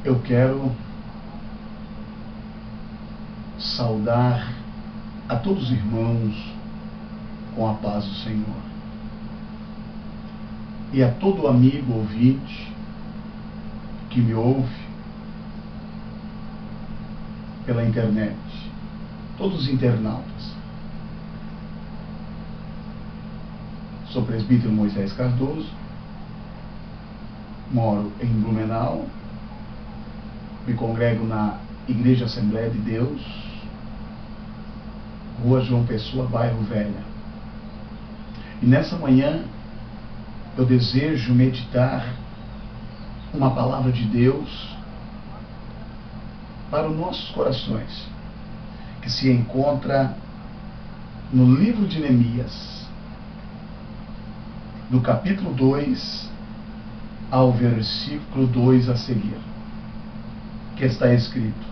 Eu quero saudar a todos os irmãos com a paz do Senhor. E a todo amigo ouvinte que me ouve pela internet, todos os internautas. Sou presbítero Moisés Cardoso, moro em Blumenau, me congrego na Igreja Assembleia de Deus, Rua João Pessoa, bairro Velha. E nessa manhã eu desejo meditar uma palavra de Deus para os nossos corações, que se encontra no livro de Neemias, no capítulo 2 ao versículo 2 a seguir, que está escrito: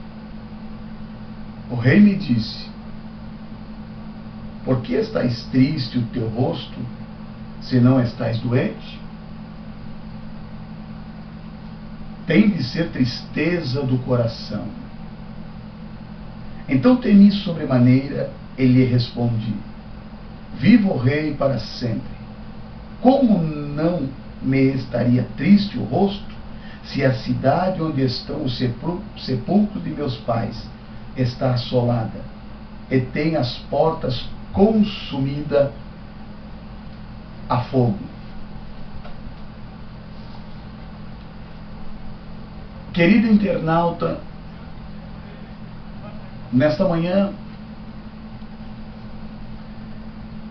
O rei me disse: Por que estás triste o teu rosto, se não estás doente? Tem de ser tristeza do coração. Então temi sobremaneira e lhe respondi: Viva o rei para sempre. Como não me estaria triste o rosto, se a cidade onde estão os sepulcros de meus pais está assolada e tem as portas consumidas a fogo? Querido internauta, nesta manhã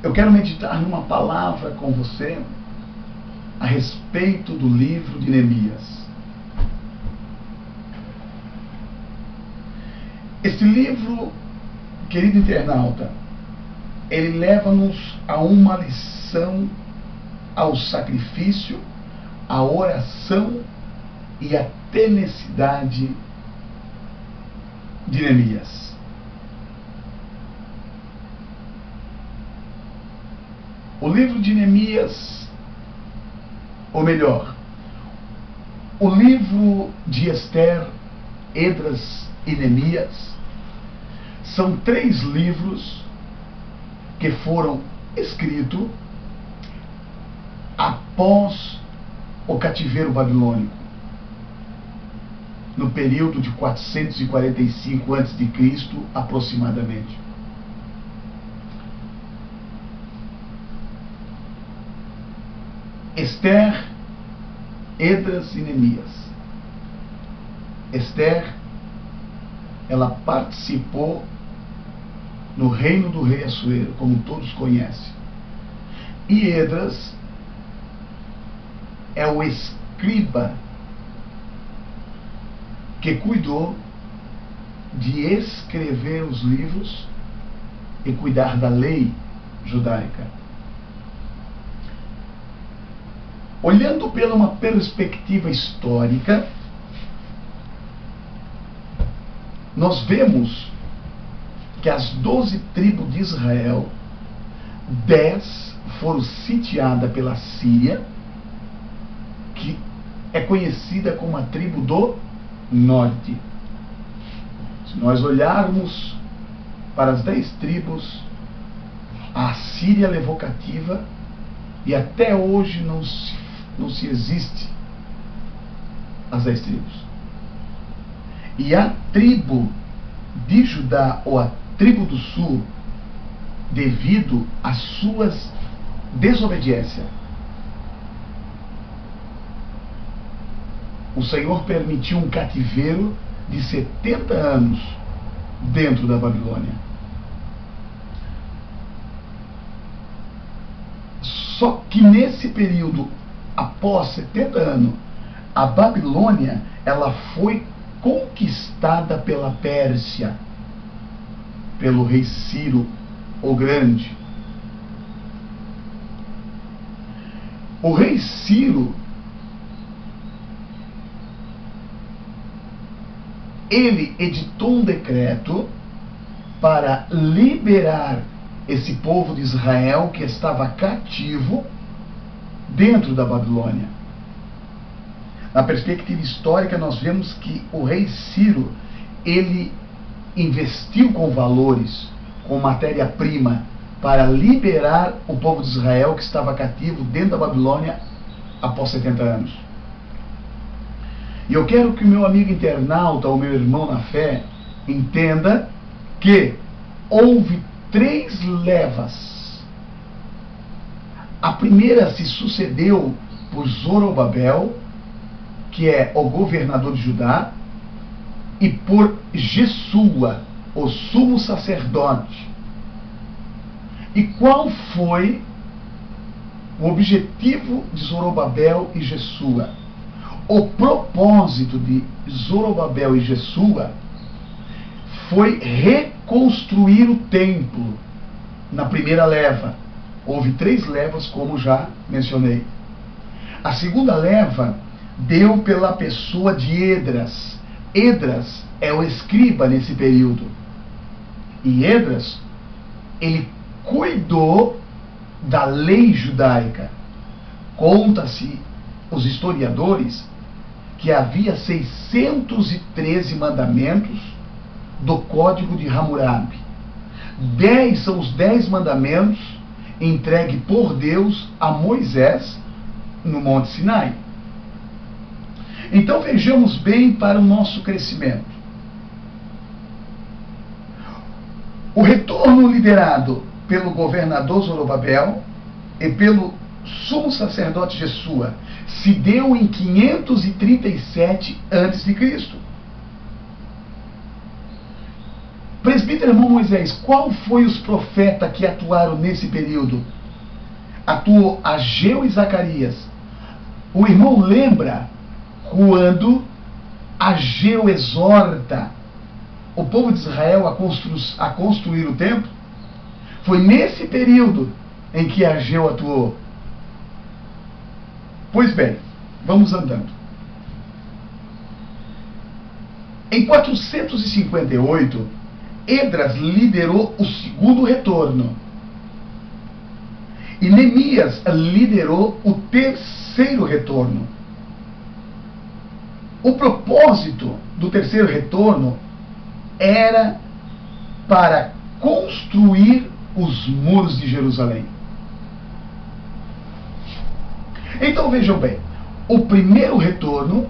eu quero meditar numa palavra com você a respeito do livro de Neemias. Este livro, querido internauta, ele leva-nos a uma lição, ao sacrifício, à oração e à tenacidade de Neemias. O livro de Neemias, ou melhor, o livro de Ester, Esdras e Neemias, são 3 livros que foram escritos após o cativeiro babilônico, no período de 445 a.C. aproximadamente. Ester, Esdras e Neemias. Ester, ela participou no reino do rei Assuero, como todos conhecem. E Esdras é o escriba que cuidou de escrever os livros e cuidar da lei judaica. Olhando pela uma perspectiva histórica, nós vemos que as 12 tribos de Israel, 10 foram sitiadas pela Síria, que é conhecida como a tribo do norte. Se nós olharmos para as 10 tribos, a Síria levou cativa e até hoje não se existe as 10 tribos. E a tribo de Judá, ou a tribo do sul, devido às suas desobediências, o Senhor permitiu um cativeiro de 70 anos dentro da Babilônia. Só que nesse período, após 70 anos, a Babilônia, ela foi conquistada pela Pérsia, pelo rei Ciro o Grande. O rei Ciro, ele editou um decreto para liberar esse povo de Israel que estava cativo dentro da Babilônia. na perspectiva histórica, nós vemos que o rei Ciro, ele investiu com valores, com matéria-prima, para liberar o povo de Israel que estava cativo dentro da Babilônia após 70 anos. E eu quero que o meu amigo internauta, o meu irmão na fé, entenda que houve 3 levas. A primeira se sucedeu por Zorobabel, que é o governador de Judá, e por Jesua, o sumo sacerdote. E qual foi o objetivo de Zorobabel e Jesua? O propósito de Zorobabel e Jesua foi reconstruir o templo na primeira leva. Houve 3 levas, como já mencionei. A segunda leva deu pela pessoa de Esdras. Esdras é o escriba nesse período. E Esdras, ele cuidou da lei judaica. Conta-se, os historiadores, que havia 613 mandamentos do Código de Hammurabi. 10 são os 10 mandamentos entregues por Deus a Moisés no Monte Sinai. Então vejamos bem para o nosso crescimento. O retorno liderado pelo governador Zorobabel e pelo sumo sacerdote Jesua se deu em 537 a.C. Presbítero irmão Moisés, qual foi os profetas que atuaram nesse período? Atuou Ageu e Zacarias. O irmão lembra quando Ageu exorta o povo de Israel a construir o templo? Foi nesse período em que Ageu atuou. Pois bem, vamos andando. Em 458, Esdras liderou o segundo retorno. E Neemias liderou o terceiro retorno. O propósito do terceiro retorno era para construir os muros de Jerusalém. Então vejam bem, o primeiro retorno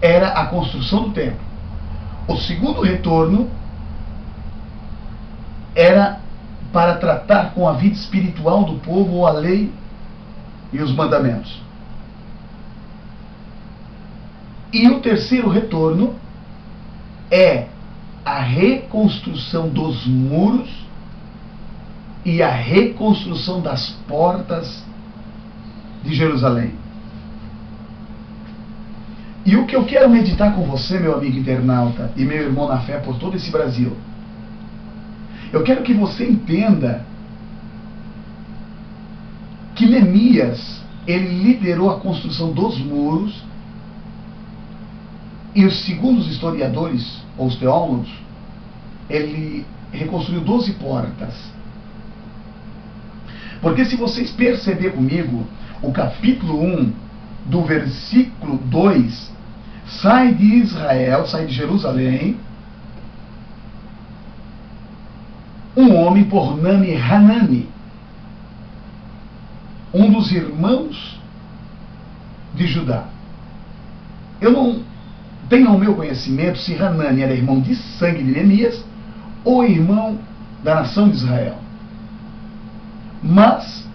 era a construção do templo. O segundo retorno era para tratar com a vida espiritual do povo, a lei e os mandamentos. E o terceiro retorno é a reconstrução dos muros e a reconstrução das portas de Jerusalém. E o que eu quero meditar com você, meu amigo internauta e meu irmão na fé por todo esse Brasil, eu quero que você entenda que Neemias, ele liderou a construção dos muros, e segundo os historiadores, ou os teólogos, ele reconstruiu 12 portas. Porque se vocês perceberem comigo, o capítulo 1, do versículo 2, sai de Israel, sai de Jerusalém, um homem por nome Hanani, um dos irmãos de Judá. Eu não tenho ao meu conhecimento se Hanani era irmão de sangue de Neemias ou irmão da nação de Israel. Mas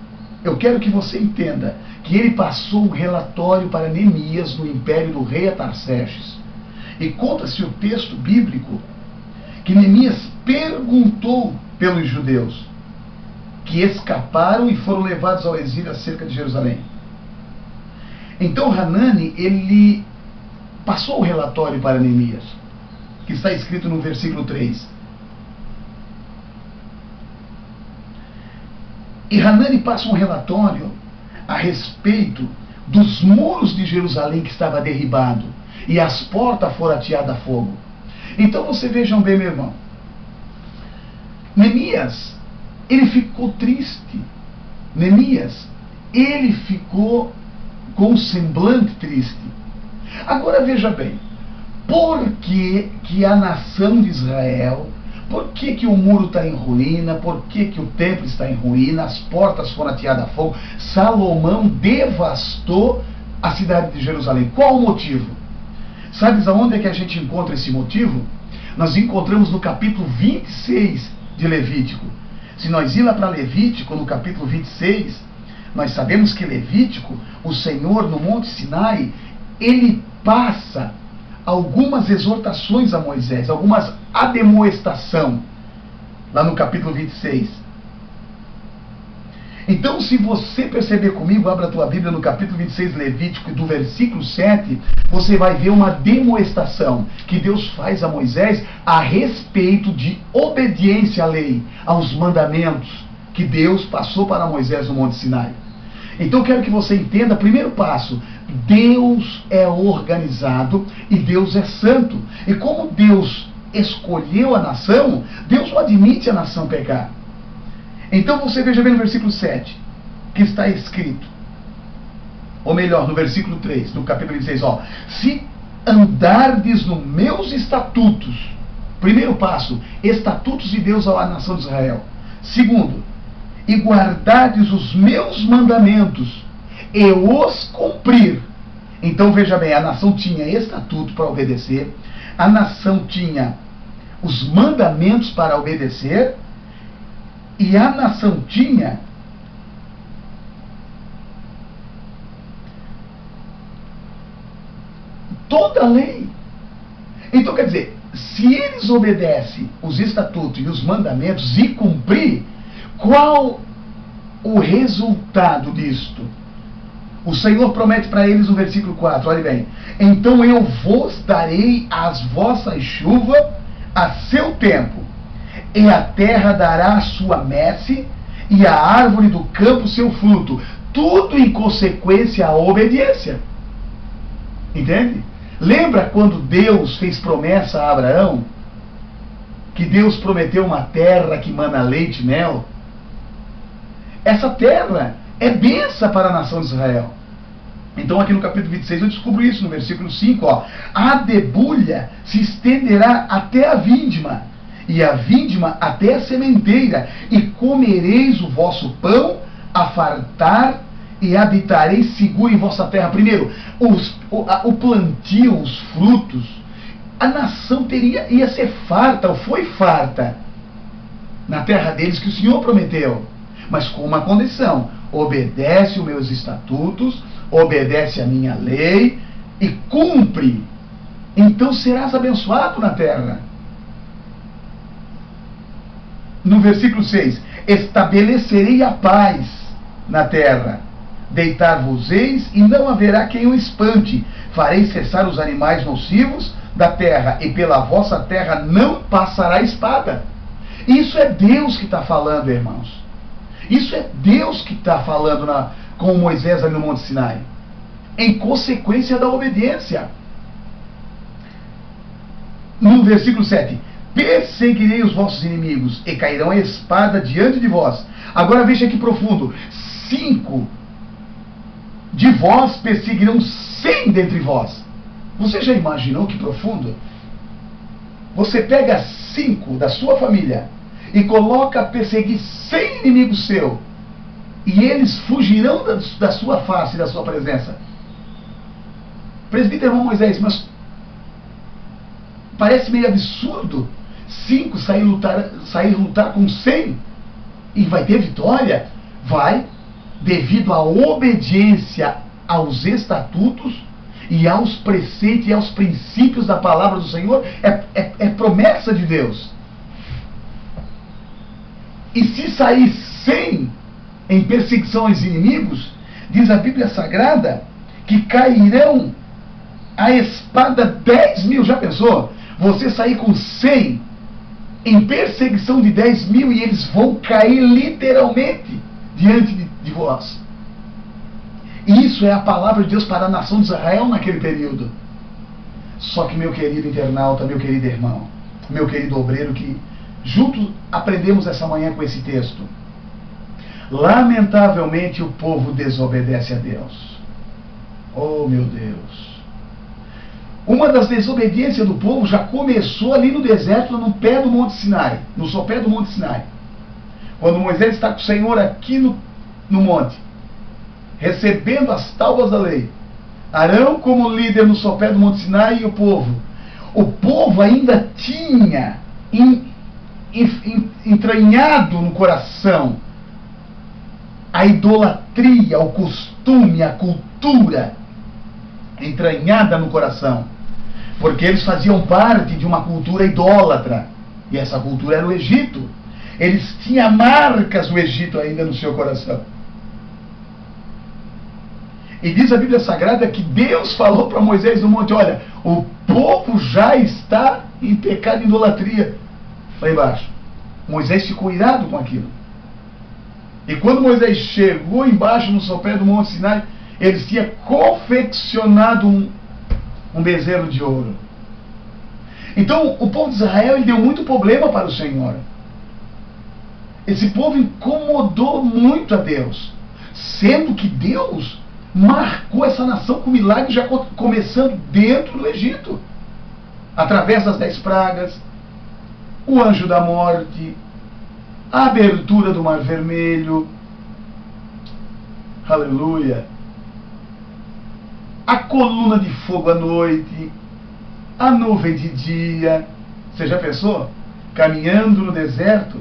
eu quero que você entenda que ele passou um relatório para Neemias no império do rei Atarxerxes. E conta-se o texto bíblico que Neemias perguntou pelos judeus que escaparam e foram levados ao exílio acerca de Jerusalém. Então Hanani, ele passou o relatório para Neemias, que está escrito no versículo 3. E Hanani passa um relatório a respeito dos muros de Jerusalém que estava derribado e as portas foram ateadas a fogo. Então você vejam bem, meu irmão, Neemias, ele ficou triste. Neemias, ele ficou com um semblante triste. Agora veja bem, por que a nação de Israel, por que o muro está em ruína, por que o templo está em ruína, as portas foram atiradas a fogo, Salomão devastou a cidade de Jerusalém? Qual o motivo? Sabes aonde é que a gente encontra esse motivo? Nós encontramos no capítulo 26 de Levítico. Se nós ir lá para Levítico, no capítulo 26, nós sabemos que Levítico, o Senhor no Monte Sinai, ele passa algumas exortações a Moisés, algumas ademoestação, lá no capítulo 26. Então, se você perceber comigo, abra a tua Bíblia no capítulo 26, Levítico, do versículo 7, você vai ver uma demoestação que Deus faz a Moisés a respeito de obediência à lei, aos mandamentos que Deus passou para Moisés no Monte Sinai. Então eu quero que você entenda, primeiro passo, Deus é organizado e Deus é santo. E como Deus escolheu a nação, Deus não admite a nação pecar. Então você veja bem no versículo 7, que está escrito, ou melhor, no versículo 3, do capítulo 26, se andardes nos meus estatutos, primeiro passo, estatutos de Deus à nação de Israel. Segundo, e guardardes os meus mandamentos e os cumprir. Então veja bem, a nação tinha estatuto para obedecer, a nação tinha os mandamentos para obedecer, e a nação tinha toda a lei. Então quer dizer, se eles obedecem os estatutos e os mandamentos e cumprir, qual o resultado disto? O Senhor promete para eles no versículo 4, olha bem, então eu vos darei as vossas chuvas a seu tempo, e a terra dará a sua messe, e a árvore do campo seu fruto, tudo em consequência à obediência. Entende? Lembra quando Deus fez promessa a Abraão? Que Deus prometeu uma terra que mana leite e mel? Essa terra é bênção para a nação de Israel. Então aqui no capítulo 26 eu descubro isso, no versículo 5, a debulha se estenderá até a vindima, e a vindima até a sementeira, e comereis o vosso pão a fartar, e habitareis seguro em vossa terra. Primeiro, o plantio, os frutos, a nação ia ser farta, ou foi farta, na terra deles que o Senhor prometeu, mas com uma condição: obedece os meus estatutos, obedece a minha lei e cumpre, então serás abençoado na terra. No versículo 6, estabelecerei a paz na terra, deitar-vos-eis e não haverá quem o espante, farei cessar os animais nocivos da terra, e pela vossa terra não passará espada. Isso é Deus que está falando, irmãos. Isso é Deus que está falando com Moisés ali no Monte Sinai, em consequência da obediência. No versículo 7, perseguirei os vossos inimigos, e cairão a espada diante de vós. Agora veja que profundo: 5 de vós perseguirão 100 dentre vós. Você já imaginou que profundo? Você pega 5 da sua família e coloca a perseguir 100 inimigos seus, e eles fugirão da sua face, da sua presença. Presbítero irmão Moisés, mas parece meio absurdo 5 sair lutar com 100 e vai ter vitória? Vai, devido à obediência aos estatutos e aos preceitos e aos princípios da palavra do Senhor. É promessa de Deus. E se sair 100 em perseguição aos inimigos, diz a Bíblia Sagrada que cairão a espada 10.000. Já pensou? Você sair com 100 em perseguição de 10.000 e eles vão cair literalmente diante de vós. Isso é a palavra de Deus para a nação de Israel naquele período. Só que, meu querido internauta, meu querido irmão, meu querido obreiro, que juntos aprendemos essa manhã com esse texto, lamentavelmente o povo desobedece a Deus. Oh, meu Deus! Uma das desobediências do povo já começou ali no deserto, no pé do Monte Sinai, no sopé do Monte Sinai. Quando Moisés está com o Senhor aqui no monte, recebendo as tábuas da lei. Arão como líder no sopé do Monte Sinai e o povo. O povo ainda tinha entranhado no coração a idolatria, o costume, a cultura entranhada no coração. Porque eles faziam parte de uma cultura idólatra. E essa cultura era o Egito. Eles tinham marcas do Egito ainda no seu coração. E diz a Bíblia Sagrada que Deus falou para Moisés no monte: olha, o povo já está em pecado e idolatria. Lá embaixo. Moisés ficou irado com aquilo. E quando Moisés chegou embaixo no sopé do Monte Sinai, eles tinham confeccionado um bezerro de ouro. Então o povo de Israel deu muito problema para o Senhor. Esse povo incomodou muito a Deus, sendo que Deus marcou essa nação com milagres já começando dentro do Egito, através das 10 pragas, o anjo da morte, a abertura do Mar Vermelho, aleluia, a coluna de fogo à noite, a nuvem de dia. Você já pensou? Caminhando no deserto.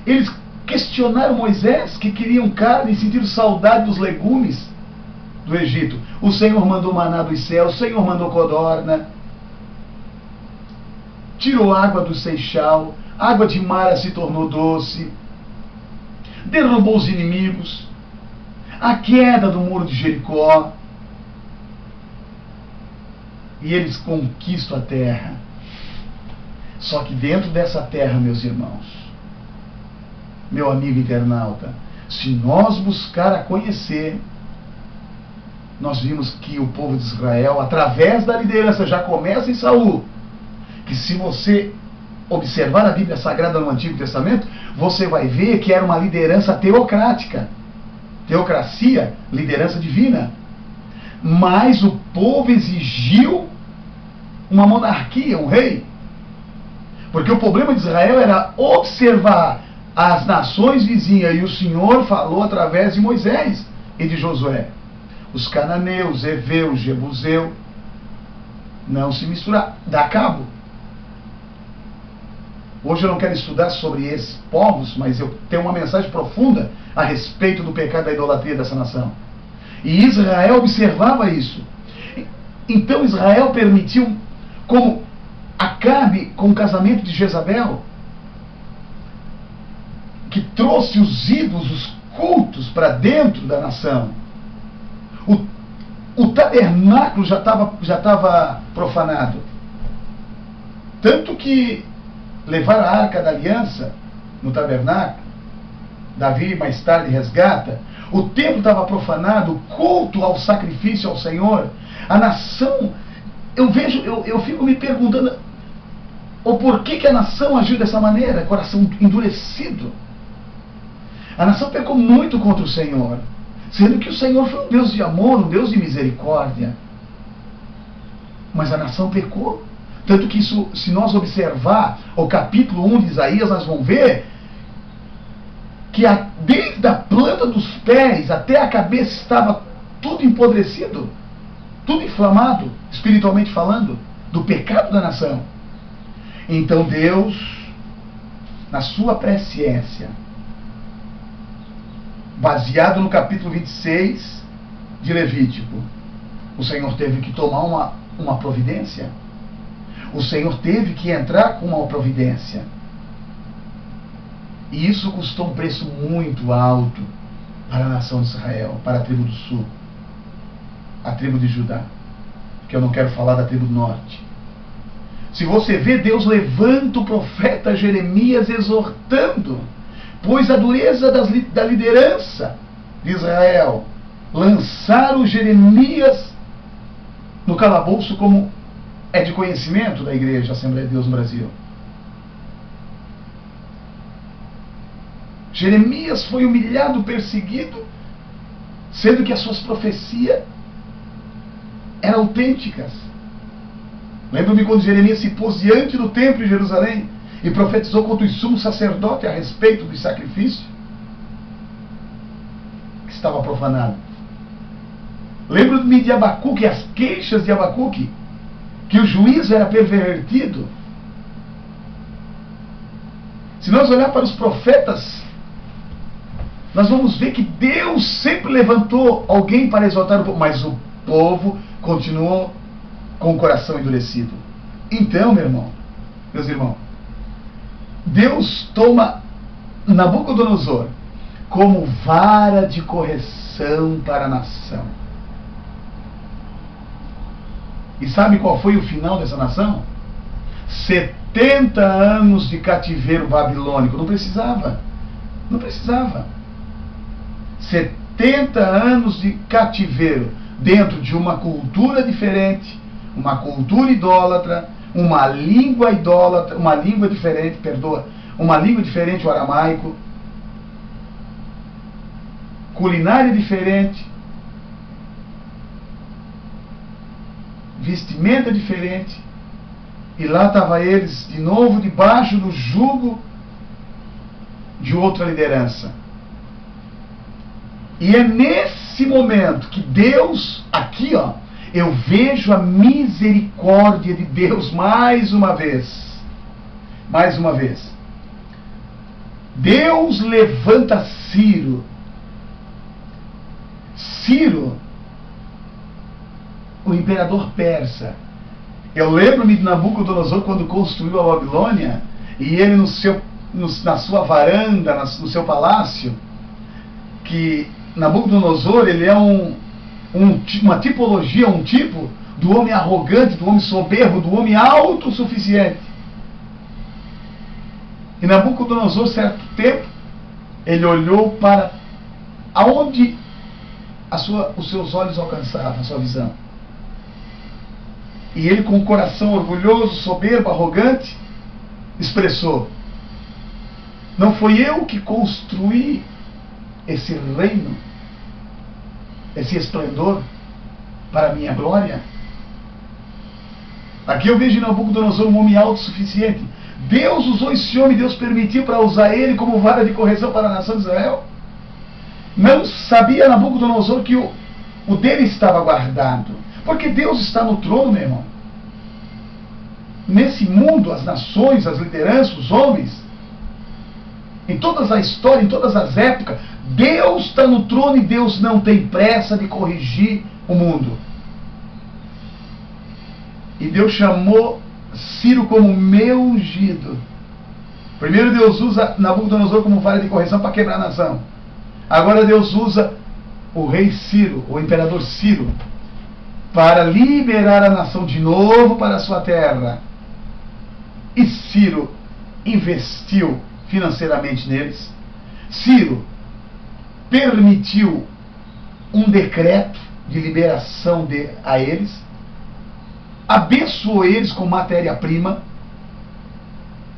Eles questionaram Moisés, que queriam carne e sentiram saudade dos legumes do Egito. O Senhor mandou maná dos céus, o Senhor mandou codorna, tirou água do Seixal, água de Mara se tornou doce, derrubou os inimigos, a queda do muro de Jericó, e eles conquistam a terra. Só que dentro dessa terra, meus irmãos, meu amigo internauta, se nós buscar a conhecer, nós vimos que o povo de Israel, através da liderança, já começa em Saul, que se você observar a Bíblia Sagrada no Antigo Testamento, você vai ver que era uma liderança teocrática. Teocracia, liderança divina. Mas o povo exigiu uma monarquia, um rei. Porque o problema de Israel era observar as nações vizinhas, e o Senhor falou através de Moisés e de Josué. Os cananeus, heveus, jebuseu, não se misturar, dá cabo. Hoje eu não quero estudar sobre esses povos, mas eu tenho uma mensagem profunda a respeito do pecado da idolatria dessa nação. E Israel observava isso. Então Israel permitiu, como Acabe com o casamento de Jezabel, que trouxe os ídolos, os cultos para dentro da nação. O tabernáculo já estava profanado. Tanto que levaram a arca da aliança no tabernáculo, Davi mais tarde resgata, o templo estava profanado, o culto ao sacrifício ao Senhor, a nação, eu fico me perguntando, o porquê que a nação agiu dessa maneira, coração endurecido. A nação pecou muito contra o Senhor, sendo que o Senhor foi um Deus de amor, um Deus de misericórdia. Mas a nação pecou. Tanto que isso, se nós observar o capítulo 1 de Isaías, nós vamos ver que desde a planta dos pés até a cabeça estava tudo empodrecido, tudo inflamado, espiritualmente falando, do pecado da nação. Então Deus, na sua presciência, baseado no capítulo 26 de Levítico, o Senhor teve que tomar uma providência. O Senhor teve que entrar com uma providência. E isso custou um preço muito alto para a nação de Israel, para a tribo do sul, a tribo de Judá, que eu não quero falar da tribo do norte. Se você vê, Deus levanta o profeta Jeremias exortando, pois a dureza da liderança de Israel lançaram Jeremias no calabouço, como é de conhecimento da Igreja Assembleia de Deus no Brasil. Jeremias foi humilhado, perseguido, sendo que as suas profecias eram autênticas. Lembro-me quando Jeremias se pôs diante do templo em Jerusalém e profetizou contra o sumo sacerdote a respeito do sacrifício que estava profanado. Lembro-me de Abacuque, as queixas de Abacuque, que o juízo era pervertido. Se nós olhar para os profetas, nós vamos ver que Deus sempre levantou alguém para exaltar o povo, mas o povo continuou com o coração endurecido. Então, meus irmãos, Deus toma Nabucodonosor como vara de correção para a nação. E sabe qual foi o final dessa nação? 70 anos de cativeiro babilônico. Não precisava. 70 anos de cativeiro dentro de uma cultura diferente, uma cultura idólatra, uma língua idólatra, uma língua diferente, o aramaico, culinária diferente, vestimenta diferente, e lá estavam eles de novo debaixo do jugo de outra liderança. E é nesse momento que Deus, aqui eu vejo a misericórdia de Deus mais uma vez. Mais uma vez. Deus levanta Ciro. Ciro, o imperador persa. Eu lembro-me de Nabucodonosor quando construiu a Babilônia, e ele na sua varanda, no seu palácio, que Nabucodonosor, ele é uma tipologia, um tipo do homem arrogante, do homem soberbo, do homem autossuficiente. E Nabucodonosor, certo tempo, ele olhou para aonde os seus olhos alcançavam, a sua visão. E ele, com o coração orgulhoso, soberbo, arrogante, expressou: não foi eu que construí esse reino, esse esplendor para a minha glória? Aqui eu vejo em Nabucodonosor um homem autossuficiente. Deus usou esse homem, Deus permitiu para usar ele como vara de correção para a nação de Israel. Não sabia Nabucodonosor que o dele estava guardado. Porque Deus está no trono, meu irmão. Nesse mundo, as nações, as lideranças, os homens, em toda a história, em todas as épocas, Deus está no trono e Deus não tem pressa de corrigir o mundo. E Deus chamou Ciro como meu ungido. Primeiro Deus usa Nabucodonosor como vara de correção para quebrar a nação. Agora Deus usa o rei Ciro, o imperador Ciro, para liberar a nação de novo para a sua terra. E Ciro investiu financeiramente neles. Ciro permitiu um decreto de liberação a eles, abençoou eles com matéria-prima,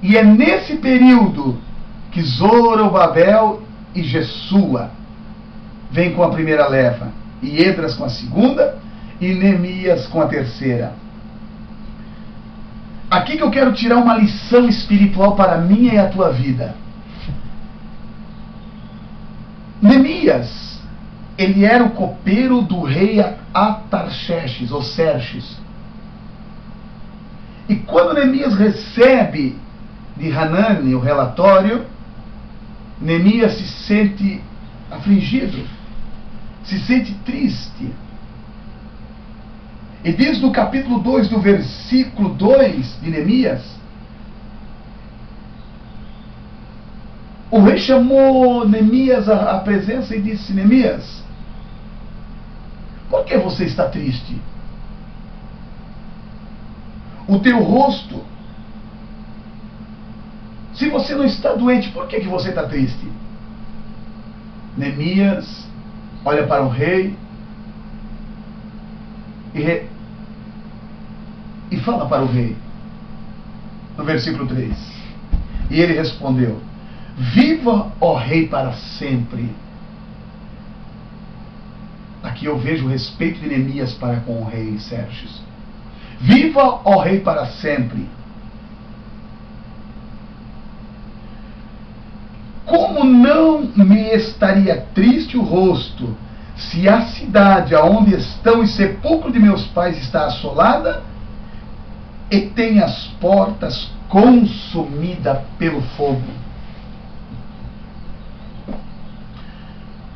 e é nesse período que Zorobabel e Jesua vêm com a primeira leva, e Esdras com a segunda, e Neemias com a terceira. Aqui que eu quero tirar uma lição espiritual para a minha e a tua vida. Neemias, ele era o copeiro do rei Atarxerxes, ou Xerxes. E quando Neemias recebe de Hanani o relatório, Neemias se sente afligido, se sente triste. E diz no capítulo 2, do versículo 2 de Neemias, o rei chamou Neemias à presença e disse: Neemias, por que você está triste? O teu rosto, se você não está doente, por que você está triste? Neemias olha para o rei e fala para o rei, no versículo 3. E ele respondeu: viva, ó rei, para sempre. Aqui eu vejo o respeito de Neemias para com o rei Xerxes. Viva, ó rei, para sempre. Como não me estaria triste o rosto, se a cidade aonde estão os sepulcros de meus pais está assolada e tem as portas consumidas pelo fogo?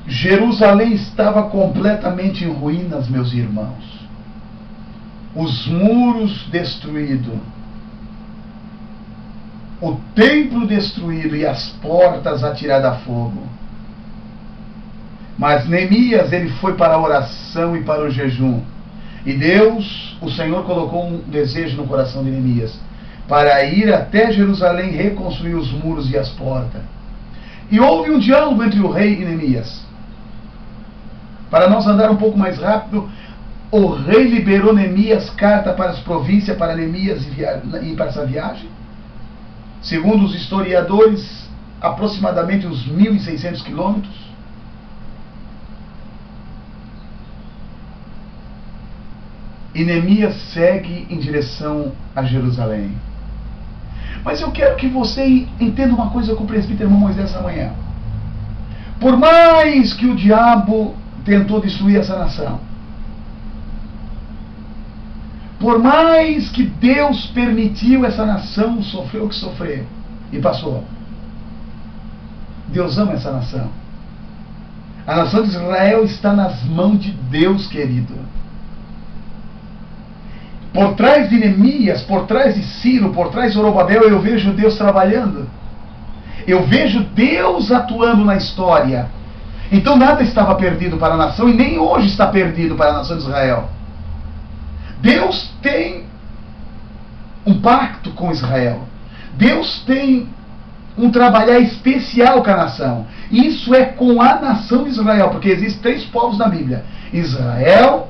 Jerusalém estava completamente em ruínas, meus irmãos. Os muros destruídos, o templo destruído e as portas atiradas a fogo. Mas Neemias, ele foi para a oração e para o jejum. E Deus, o Senhor, colocou um desejo no coração de Neemias para ir até Jerusalém reconstruir os muros e as portas. E houve um diálogo entre o rei e Neemias. Para nós andar um pouco mais rápido, o rei liberou Neemias carta para as províncias, para Neemias ir para essa viagem. Segundo os historiadores, aproximadamente uns 1.600 quilômetros. E Neemias segue em direção a Jerusalém. Mas eu quero que você entenda uma coisa com o presbítero Moisés essa manhã. Por mais que o diabo tentou destruir essa nação, por mais que Deus permitiu essa nação sofrer o que sofreu, e passou, Deus ama essa nação. A nação de Israel está nas mãos de Deus, querido. Por trás de Neemias, por trás de Ciro, por trás de Zorobabel, eu vejo Deus trabalhando. Eu vejo Deus atuando na história. Então nada estava perdido para a nação e nem hoje está perdido para a nação de Israel. Deus tem um pacto com Israel. Deus tem um trabalhar especial com a nação. Isso é com a nação de Israel, porque existem 3 povos na Bíblia: Israel,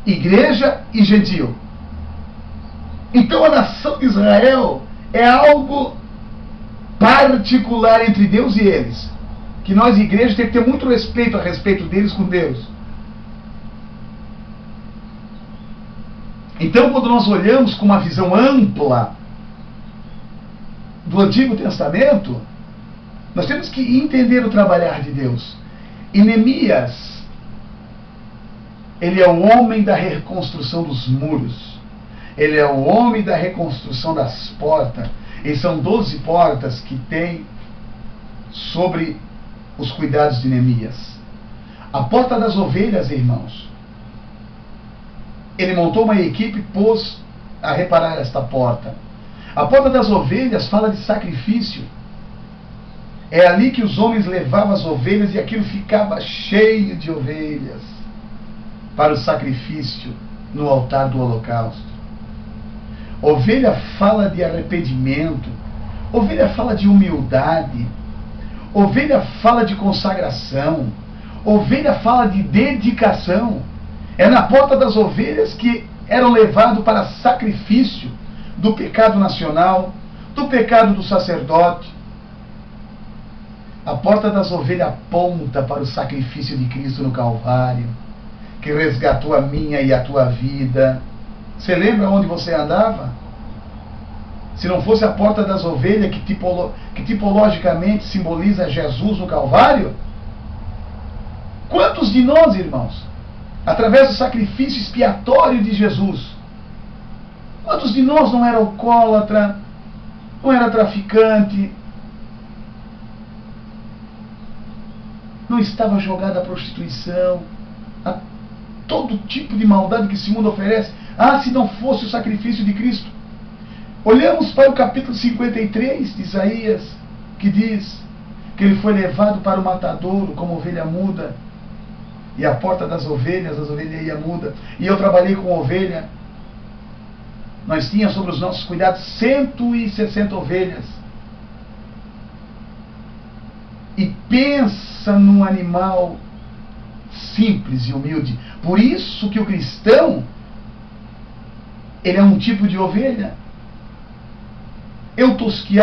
igreja e gentil. Então a nação de Israel é algo particular entre Deus e eles, que nós, igreja, temos que ter muito respeito a respeito deles com Deus. Então, quando nós olhamos com uma visão ampla do Antigo Testamento, nós temos que entender o trabalhar de Deus. E Neemias, ele é o homem da reconstrução dos muros. Ele é o homem da reconstrução das portas. E são 12 portas que tem sobre os cuidados de Neemias. A porta das ovelhas, irmãos, ele montou uma equipe e pôs a reparar esta porta. A porta das ovelhas fala de sacrifício. É ali que os homens levavam as ovelhas e aquilo ficava cheio de ovelhas para o sacrifício no altar do holocausto. Ovelha fala de arrependimento. Ovelha fala de humildade. Ovelha fala de consagração. Ovelha fala de dedicação. É na porta das ovelhas que eram levados para sacrifício do pecado nacional, do pecado do sacerdote. A porta das ovelhas aponta para o sacrifício de Cristo no Calvário, que resgatou a minha e a tua vida. Você lembra onde você andava? Se não fosse a porta das ovelhas, que tipologicamente simboliza Jesus no Calvário? Quantos de nós, irmãos, através do sacrifício expiatório de Jesus, quantos de nós não era alcoólatra, não era traficante, não estava jogado à prostituição, a todo tipo de maldade que esse mundo oferece? Ah, se não fosse o sacrifício de Cristo. Olhamos para o capítulo 53 de Isaías, que diz que ele foi levado para o matadouro como ovelha muda, e a porta das ovelhas, as ovelhas ia muda. E eu trabalhei com ovelha. Nós tínhamos sobre os nossos cuidados 160 ovelhas. E pensa num animal simples e humilde. Por isso que o cristão, ele é um tipo de ovelha. Eu tosquiava